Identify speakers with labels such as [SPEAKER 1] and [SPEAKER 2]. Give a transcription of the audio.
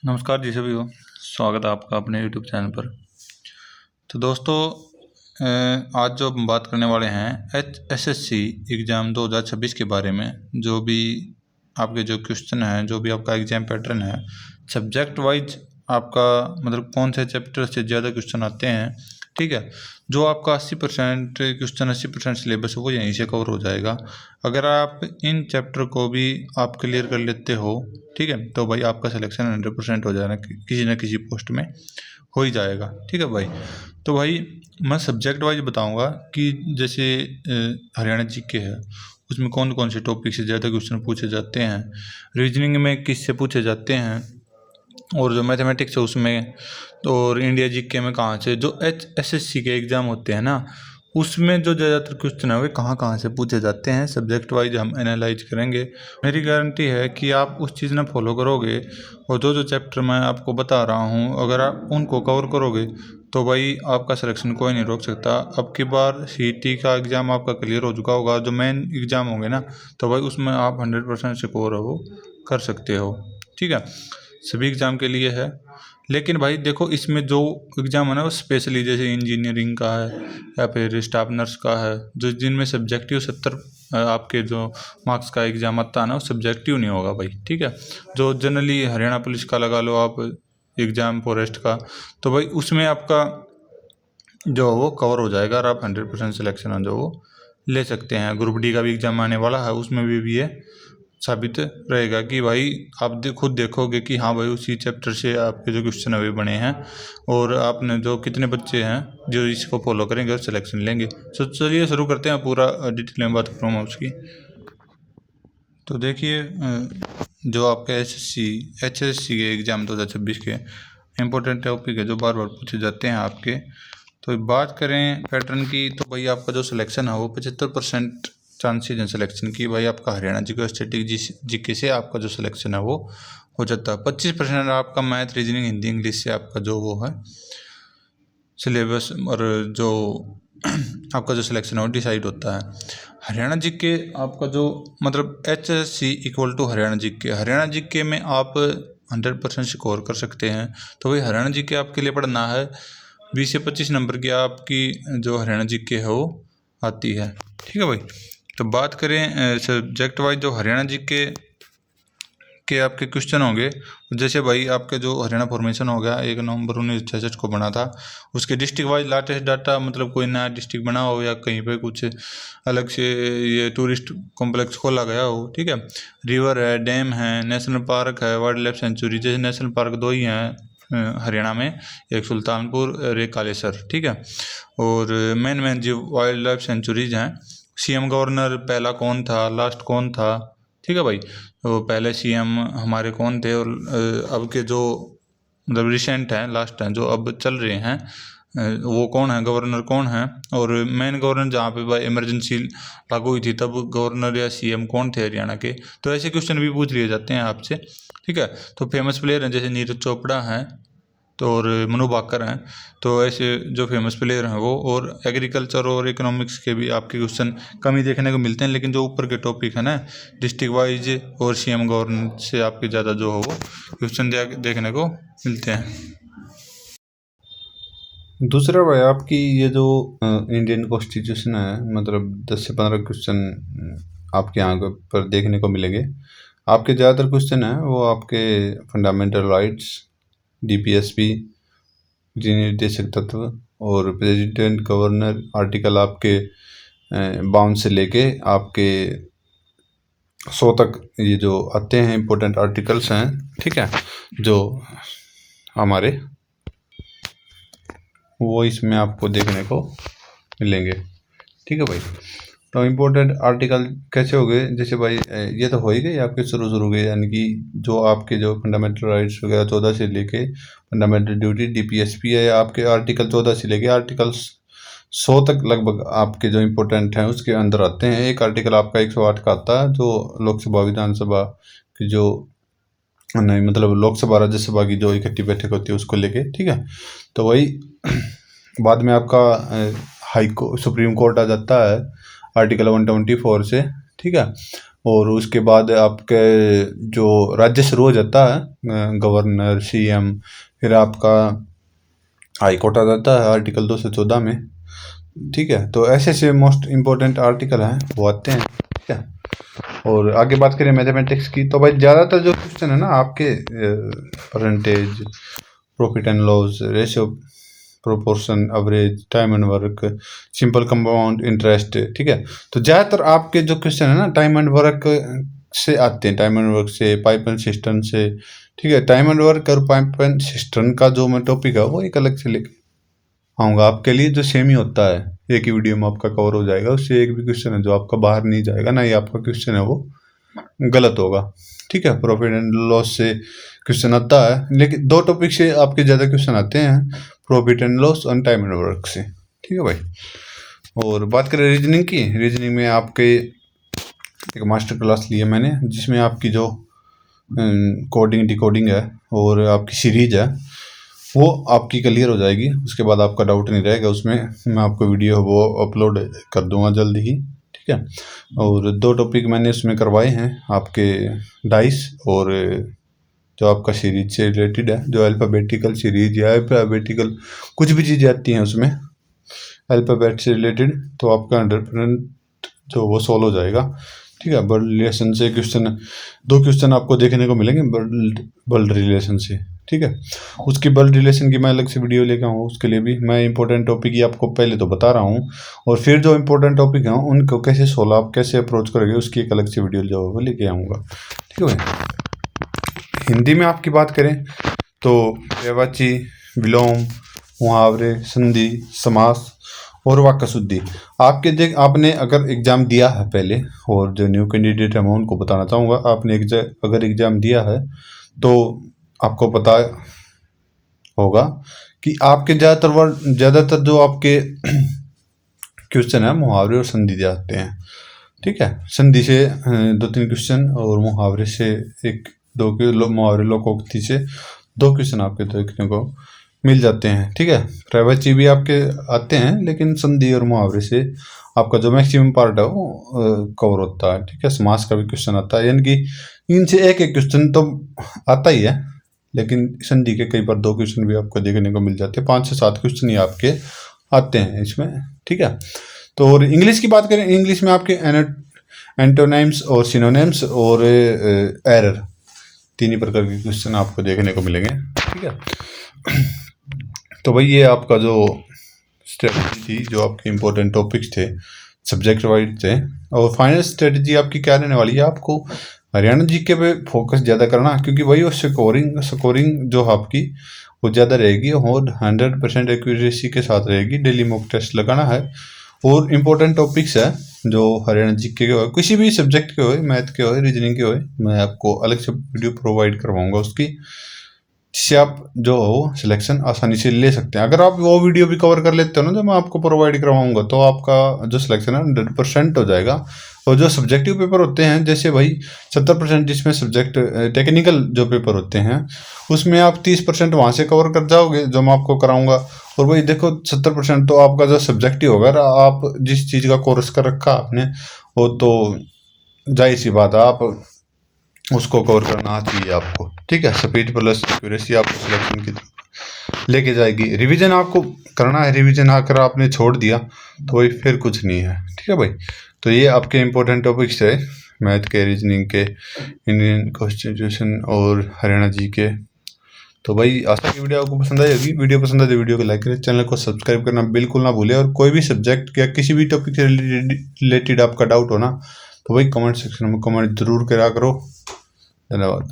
[SPEAKER 1] नमस्कार जी सभी को। स्वागत है आपका अपने यूट्यूब चैनल पर। तो दोस्तों, आज जो हम बात करने वाले हैं HSSC एग्ज़ाम 2026 के बारे में। जो भी आपके जो क्वेश्चन हैं, जो भी आपका एग्ज़ाम पैटर्न है, सब्जेक्ट वाइज आपका मतलब कौन से चैप्टर से ज़्यादा क्वेश्चन आते हैं, ठीक है। जो आपका 80% क्वेश्चन 80% सिलेबस है वो यहीं से कवर हो जाएगा। अगर आप इन चैप्टर को भी आप क्लियर कर लेते हो, ठीक है, तो भाई आपका सिलेक्शन 100% हो जाएगा, किसी न किसी पोस्ट में हो ही जाएगा, ठीक है भाई। तो भाई मैं सब्जेक्ट वाइज बताऊंगा कि जैसे हरियाणा जीके है, उसमें कौन कौन से टॉपिक से ज़्यादा क्वेश्चन पूछे जाते हैं, रीजनिंग में किससे पूछे जाते हैं, और जो मैथमेटिक्स है उसमें, तो और इंडिया जीके में कहाँ से, जो HSSC के एग्ज़ाम होते हैं ना, उसमें जो ज़्यादातर क्वेश्चन है वे कहाँ कहाँ से पूछे जाते हैं, सब्जेक्ट वाइज हम एनालाइज करेंगे। मेरी गारंटी है कि आप उस चीज़ ना फॉलो करोगे, और जो जो चैप्टर मैं आपको बता रहा हूँ अगर आप उनको कवर करोगे तो भाई आपका सिलेक्शन कोई नहीं रोक सकता। अब की बार CET का एग्ज़ाम आपका क्लियर हो चुका होगा, जो मेन एग्ज़ाम होंगे ना, तो भाई उसमें आप 100% स्कोर है वो कर सकते हो, ठीक है। सभी एग्ज़ाम के लिए है, लेकिन भाई देखो इसमें जो एग्ज़ाम है ना वो स्पेशली जैसे इंजीनियरिंग का है या फिर स्टाफ नर्स का है, जो जिनमें सब्जेक्टिव 70 आपके जो मार्क्स का एग्ज़ाम आता है ना वो सब्जेक्टिव नहीं होगा भाई, ठीक है। जो जनरली हरियाणा पुलिस का लगा लो आप एग्ज़ाम फॉरेस्ट का, तो भाई उसमें आपका जो वो कवर हो जाएगा और आप 100% सिलेक्शन है जो वो ले सकते हैं। ग्रुप डी का भी एग्ज़ाम आने वाला है, उसमें भी ये साबित रहेगा कि भाई आप खुद देखोगे कि हाँ भाई उसी चैप्टर से आपके जो क्वेश्चन अभी बने हैं, और आपने जो कितने बच्चे हैं जो इसको फॉलो करेंगे और सिलेक्शन लेंगे। तो चलिए शुरू करते हैं, पूरा डिटेल में बात करूँगा उसकी। तो देखिए, जो आपके HSC के एग्ज़ाम 2026 के इम्पोर्टेंट टॉपिक है जो बार बार पूछे जाते हैं आपके। तो बात करें पैटर्न की, तो भाई आपका जो सिलेक्शन है वो 75% चांसेज हैं सिलेक्शन की। भाई आपका हरियाणा जियो स्टैटिक जीके से आपका जो सिलेक्शन है वो हो जाता है। 25% आपका मैथ रीजनिंग हिंदी इंग्लिश से आपका जो वो है सिलेबस, और जो आपका जो सिलेक्शन है वो डिसाइड होता है। हरियाणा जीके आपका जो मतलब HSC equal to Haryana GK, Haryana GK में आप 100% स्कोर कर सकते हैं। तो भाई हरियाणा जीके आपके लिए पढ़ना है, 20 से 25 नंबर की आपकी जो हरियाणा जीके है वो आती है, ठीक है भाई। तो बात करें सब्जेक्ट वाइज जो हरियाणा जीके के आपके क्वेश्चन होंगे, जैसे भाई आपके जो हरियाणा फॉर्मेशन हो गया 1 नवंबर 1966 को बना था, उसके डिस्ट्रिक्ट वाइज लेटेस्ट डाटा, मतलब कोई नया डिस्ट्रिक्ट बना हो या कहीं पे कुछ अलग से ये टूरिस्ट कॉम्प्लेक्स खोला गया हो, ठीक है। रिवर है, डैम है, नेशनल पार्क है, वाइल्ड लाइफ सेंचुरी, जैसे नेशनल पार्क 2 ही हैं हरियाणा में, एक सुल्तानपुर और एक कालेसर, ठीक है। और मेन जो वाइल्ड लाइफ सेंचुरीज हैं, CM गवर्नर पहला कौन था, लास्ट कौन था, ठीक है भाई। तो पहले CM हमारे कौन थे, और अब के जो मतलब रिसेंट हैं, लास्ट हैं जो अब चल रहे हैं, वो कौन है, गवर्नर कौन है। और मेन गवर्नर जहाँ पे भाई इमरजेंसी लागू हुई थी तब गवर्नर या CM कौन थे हरियाणा के। तो ऐसे क्वेश्चन भी पूछ लिए जाते हैं आपसे, ठीक है। तो फेमस प्लेयर हैं जैसे नीरज चोपड़ा हैं, तो और मनु भाकर हैं। तो ऐसे जो फेमस प्लेयर हैं वो, और एग्रीकल्चर और इकोनॉमिक्स के भी आपके क्वेश्चन कम ही देखने को मिलते हैं, लेकिन जो ऊपर के टॉपिक है ना डिस्ट्रिक्ट वाइज और CM गवर्नमेंट से आपके ज़्यादा जो हो वो क्वेश्चन देखने को मिलते हैं।
[SPEAKER 2] दूसरा भाई आपकी ये जो इंडियन कॉन्स्टिट्यूशन है, मतलब 10 से 15 क्वेश्चन आपके यहाँ पर देखने को मिलेंगे। आपके ज़्यादातर क्वेश्चन हैं वो आपके फंडामेंटल राइट्स, DPSP, निर्देशक तत्व, और प्रेसिडेंट गवर्नर आर्टिकल आपके 52 से लेके आपके 100 तक ये जो आते हैं इम्पोर्टेंट आर्टिकल्स हैं, ठीक है, जो हमारे वो इसमें आपको देखने को मिलेंगे, ठीक है भाई। तो इम्पोर्टेंट आर्टिकल कैसे हो गए, जैसे भाई ये तो हो ही गए आपके शुरू गए, यानी कि जो आपके जो फंडामेंटल राइट्स वगैरह 14 से लेके फंडामेंटल ड्यूटी DPSP है, आपके आर्टिकल 14 से लेके आर्टिकल 100 तक लगभग आपके जो इम्पोर्टेंट हैं उसके अंदर आते हैं। एक आर्टिकल आपका 108 का आता है जो लोकसभा विधानसभा की जो नहीं मतलब लोकसभा राज्यसभा की जो इकट्ठी बैठक होती है उसको लेके, ठीक है। तो वही बाद में आपका सुप्रीम कोर्ट आ जाता है आर्टिकल 124 से, ठीक है। और उसके बाद आपके जो राज्य शुरू हो जाता है गवर्नर, सीएम, फिर आपका हाई कोर्ट आ जाता है आर्टिकल 214 में। ठीक है, तो ऐसे ऐसे मोस्ट इम्पोर्टेंट आर्टिकल हैं वो आते हैं। ठीक है, और आगे बात करें मैथमेटिक्स की, तो भाई ज़्यादातर जो क्वेश्चन है ना आपके percentage, profit and loss, ratio, proportion, average, time and work, simple compound interest. ठीक है, तो ज़्यादातर आपके जो क्वेश्चन है ना टाइम एंड वर्क से आते हैं, टाइम एंड वर्क से, पाइप एंड सिस्टम से। ठीक है, टाइम एंड वर्क और पाइप एंड सिस्टम का जो मैं टॉपिक है वो एक अलग से लेके आऊँगा आपके लिए, जो सेम ही होता है, एक ही वीडियो में आपका कवर हो जाएगा। उससे एक भी क्वेश्चन है जो आपका बाहर नहीं जाएगा, ना ही आपका क्वेश्चन है वो गलत होगा। ठीक है, प्रॉफिट एंड लॉस से क्वेश्चन आता है, लेकिन दो टॉपिक से आपके ज़्यादा क्वेश्चन आते हैं, प्रॉफिट एंड लॉस और टाइम एंड वर्क से। ठीक है भाई, और बात करें रीजनिंग की, रीजनिंग में आपके एक मास्टर क्लास ली है मैंने, जिसमें आपकी जो कोडिंग डिकोडिंग है और आपकी सीरीज है वो आपकी क्लियर हो जाएगी। उसके बाद आपका डाउट नहीं रहेगा उसमें, मैं आपको वीडियो वो अपलोड कर दूंगा जल्दी ही। ठीक है, और दो टॉपिक मैंने उसमें करवाए हैं आपके, डाइस और जो आपका सीरीज से रिलेटेड है, जो अल्फ़ाबेटिकल सीरीज या अल्फ़ाबेटिकल कुछ भी चीज़ें आती हैं उसमें अल्फ़ाबेट से रिलेटेड, तो आपका 100% जो वो सॉल्व हो जाएगा। ठीक है, ब्लड रिलेशन से क्वेश्चन, दो क्वेश्चन आपको देखने को मिलेंगे ब्लड रिलेशन से। ठीक है, उसकी ब्लड रिलेशन की मैं अलग से वीडियो लेकर आऊँ, उसके लिए भी मैं इंपॉर्टेंट टॉपिक ही आपको पहले तो बता रहा हूँ, और फिर जो इंपॉर्टेंट टॉपिक हैं उनको कैसे सोल्व, आप कैसे अप्रोच करोगे, उसकी एक अलग से वीडियो जो है वो लेके आऊँगा। ठीक है भाई, हिंदी में आपकी बात करें तो पर्यायवाची, विलोम, मुहावरे, संधि, समास और वाक्य शुद्धि। आपने अगर एग्ज़ाम दिया है पहले, और जो न्यू कैंडिडेट है मैं उनको बताना चाहूँगा, आपने अगर एग्ज़ाम दिया है तो आपको पता होगा कि आपके ज़्यादातर जो आपके क्वेश्चन है मुहावरे और संधि जाते हैं। ठीक है, संधि से 2-3 क्वेश्चन और मुहावरे से मुहावरे लोकोक्ति से 2 क्वेश्चन आपके देखने को मिल जाते हैं। ठीक है, पर्यायवाची भी आपके आते हैं, लेकिन संधि और मुहावरे से आपका जो मैक्सिमम पार्ट है वो कवर होता है। ठीक है, समास का भी क्वेश्चन आता है, यानी कि इनसे एक क्वेश्चन तो आता ही है, लेकिन संधि के कई बार 2 क्वेश्चन भी आपको देखने को मिल जाते हैं, 5 से 7 क्वेश्चन ही आपके आते हैं इसमें। ठीक है, तो और इंग्लिश की बात करें, इंग्लिश में आपके एंटोनिम्स और सिनोनिम्स और एरर, 3 ही प्रकार के क्वेश्चन आपको देखने को मिलेंगे। ठीक है, तो भाई ये आपका जो स्ट्रेटजी थी, जो आपके इम्पोर्टेंट टॉपिक्स थे सब्जेक्ट वाइज थे, और फाइनल स्ट्रेटजी आपकी क्या रहने वाली है, आपको हरियाणा जीके पे फोकस ज़्यादा करना, क्योंकि वही वो स्कोरिंग जो आपकी वो ज़्यादा रहेगी और 100% एक्यूरेसी के साथ रहेगी। डेली मॉक टेस्ट लगाना है, और इम्पोर्टेंट टॉपिक्स है जो हरियाणा जीके के हो, किसी भी सब्जेक्ट के हो, मैथ के हो, रीजनिंग के हो, मैं आपको अलग से वीडियो प्रोवाइड करवाऊँगा उसकी, जिससे आप जो हो सिलेक्शन आसानी से ले सकते हैं। अगर आप वो वीडियो भी कवर कर लेते हो ना जो मैं आपको प्रोवाइड करवाऊंगा, तो आपका जो सिलेक्शन है 100% हो जाएगा। और जो सब्जेक्टिव पेपर होते हैं, जैसे भाई 70% जिसमें सब्जेक्ट टेक्निकल जो पेपर होते हैं, उसमें आप 30% वहाँ से कवर कर जाओगे जो मैं आपको कराऊंगा। और भाई देखो 70% तो आपका जो सब्जेक्टिव होगा, आप जिस चीज़ का कोर्स कर रखा आपने, वो तो जाहिर सी बात है आप उसको कवर करना चाहिए आपको। ठीक है, स्पीड प्लस एक्यूरेसी आपको सिलेक्शन की तरफ लेके जाएगी। रिवीजन आपको करना है, रिवीजन आकर आपने छोड़ दिया तो वही फिर कुछ नहीं है। ठीक है भाई, तो ये आपके इम्पोर्टेंट टॉपिक्स है मैथ के, रीजनिंग के, इंडियन कॉन्स्टिट्यूशन और हरियाणा जी के। तो भाई आशा की वीडियो आपको पसंद आई होगी। वीडियो पसंद आए तो वीडियो को लाइक करें, चैनल को सब्सक्राइब करना बिल्कुल ना भूलें, और कोई भी सब्जेक्ट या किसी भी टॉपिक से रिलेटेड आपका डाउट हो ना, तो भाई कमेंट सेक्शन में कमेंट जरूर करा करो। धन्यवाद।